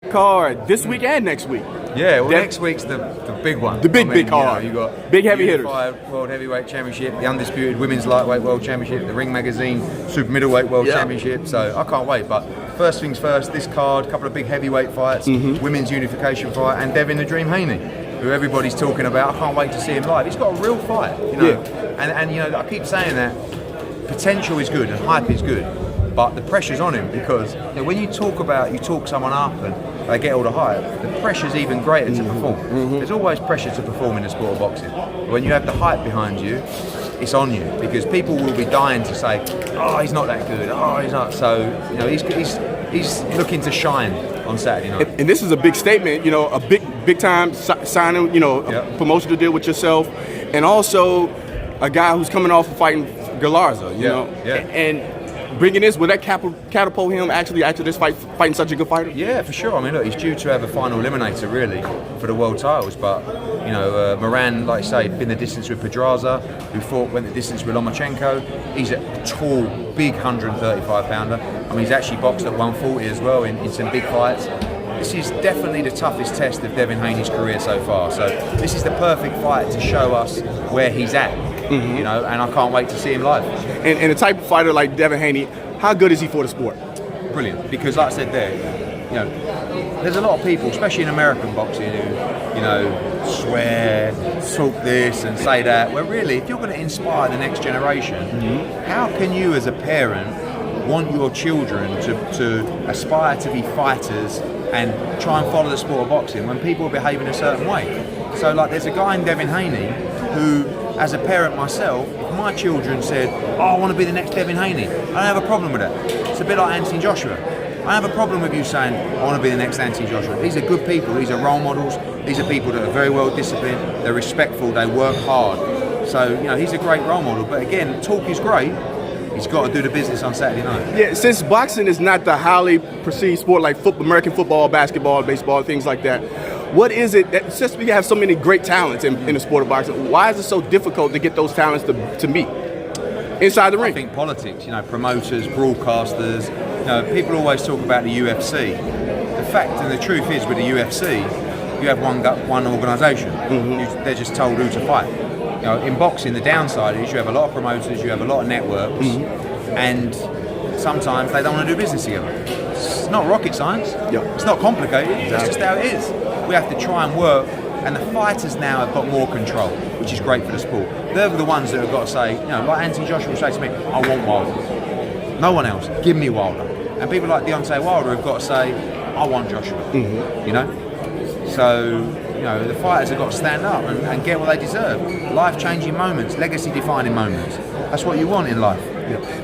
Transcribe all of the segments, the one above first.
card this week and next week. Yeah, well, next week's the big one. The big card. You got big heavy hitters. World Heavyweight Championship, the Undisputed Women's Lightweight World Championship, the Ring Magazine Super Middleweight World Championship. So I can't wait. But first things first, this card, a couple of big heavyweight fights, women's unification fight, and Devin the Dream Haney, who everybody's talking about. I can't wait to see him live. He's got a real fight, you know. And you know, I keep saying that potential is good and hype is good, but the pressure's on him because you know, when you talk someone up and they get all the hype, the pressure's even greater to perform. There's always pressure to perform in the sport of boxing. When you have the hype behind you, it's on you because people will be dying to say, oh, he's not that good, oh, he's not. So, you know, he's looking to shine on Saturday night. And this is a big statement, you know, a big time signing, you know, a promotional deal with yourself, and also a guy who's coming off of fighting Galarza, you know, and bringing this, will that catapult him actually after this fight, fighting such a good fighter? Yeah, for sure. I mean, look, he's due to have a final eliminator really for the world titles, but you know, Moran, like I say, been the distance with Pedraza, who went the distance with Lomachenko. He's a tall, big 135-pounder. I mean, he's actually boxed at 140 as well in some big fights. This is definitely the toughest test of Devin Haney's career so far. So this is the perfect fight to show us where he's at, you know, and I can't wait to see him live. And a type of fighter like Devin Haney, how good is he for the sport? Brilliant, because like I said there, you know, there's a lot of people, especially in American boxing, who, you know, swear, talk this and say that, where really, if you're going to inspire the next generation, how can you as a parent want your children to aspire to be fighters and try and follow the sport of boxing when people behave in a certain way? So like there's a guy in Devin Haney who, as a parent myself, if my children said, oh, I want to be the next Devin Haney, I don't have a problem with that. It's a bit like Anthony Joshua. I have a problem with you saying, I want to be the next Anthony Joshua. These are good people, these are role models, these are people that are very well disciplined, they're respectful, they work hard. So, you know, he's a great role model, but again, talk is great. He's got to do the business on Saturday night. Yeah, since boxing is not the highly perceived sport like American football, basketball, baseball, things like that, what is it that, since we have so many great talents in the sport of boxing, why is it so difficult to get those talents to meet inside the ring? I think politics, you know, promoters, broadcasters, you know, people always talk about the UFC. The fact and the truth is with the UFC, you have one organisation. They're just told who to fight. You know, in boxing, the downside is you have a lot of promoters, you have a lot of networks, and sometimes they don't want to do business together. It's not rocket science. It's not complicated. That's just how it is. We have to try and work, and the fighters now have got more control, which is great for the sport. They're the ones that have got to say, you know, like Anthony Joshua will say to me, I want Wilder. No one else. Give me Wilder. And people like Deontay Wilder have got to say, I want Joshua. You know? So, you know, the fighters have got to stand up and get what they deserve. Life-changing moments, legacy-defining moments. That's what you want in life.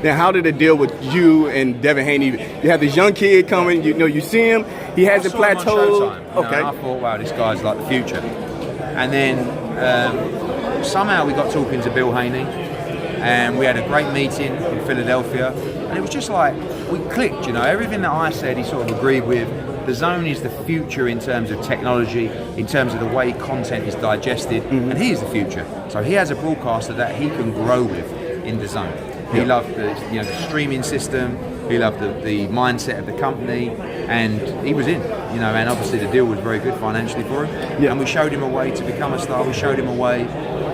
Now, how did it deal with you and Devin Haney? You have this young kid coming, you know, you see him, he hasn't plateaued. Okay. I thought, wow, this guy's like the future. And then somehow we got talking to Bill Haney, and we had a great meeting in Philadelphia, and it was just like, we clicked, you know, everything that I said he sort of agreed with. The zone is the future in terms of technology, in terms of the way content is digested, and he is the future. So he has a broadcaster that he can grow with in the zone. He loved the streaming system. He loved the mindset of the company, and he was in. You know, and obviously the deal was very good financially for him. And we showed him a way to become a star. We showed him a way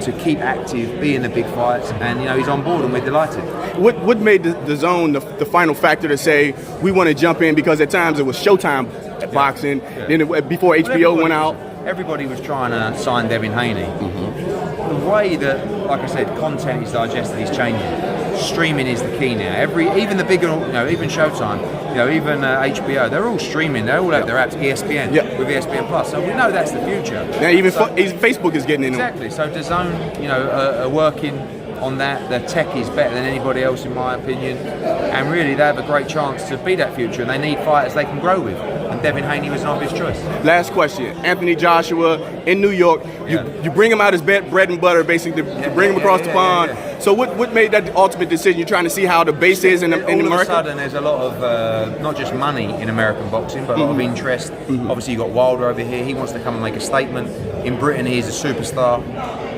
to keep active, be in the big fights, and you know he's on board, and we're delighted. What made the zone the final factor to say we want to jump in? Because at times it was Showtime boxing. Then before HBO went out, everybody was trying to sign Devin Haney. The way that, like I said, content is digested is changing. Streaming is the key now. Even the bigger, you know, even Showtime, you know, even HBO, they're all streaming. They all have their apps, ESPN, with ESPN Plus. So we know that's the future. Now even Facebook is getting in. Exactly. So DAZN, you know, are working on that. Their tech is better than anybody else, in my opinion. And really, they have a great chance to be that future. And they need fighters they can grow with. And Devin Haney was an obvious choice. Last question. Anthony Joshua in New York. You bring him out as bread and butter, basically, to bring him across the pond. So what made that ultimate decision? You're trying to see how the base is in America? All of a sudden, there's a lot of, not just money in American boxing, but a lot of interest. Obviously, you've got Wilder over here. He wants to come and make a statement. In Britain, he's a superstar.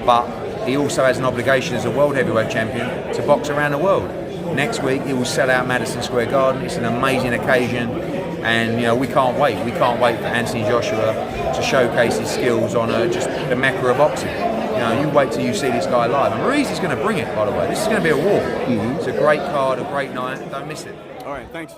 But he also has an obligation as a world heavyweight champion to box around the world. Next week, he will sell out Madison Square Garden. It's an amazing occasion. And we can't wait. We can't wait for Anthony Joshua to showcase his skills on just the mecca of boxing. You wait till you see this guy live. And Ruiz's going to bring it, by the way. This is going to be a war. It's a great card, a great night. Don't miss it. All right, thanks.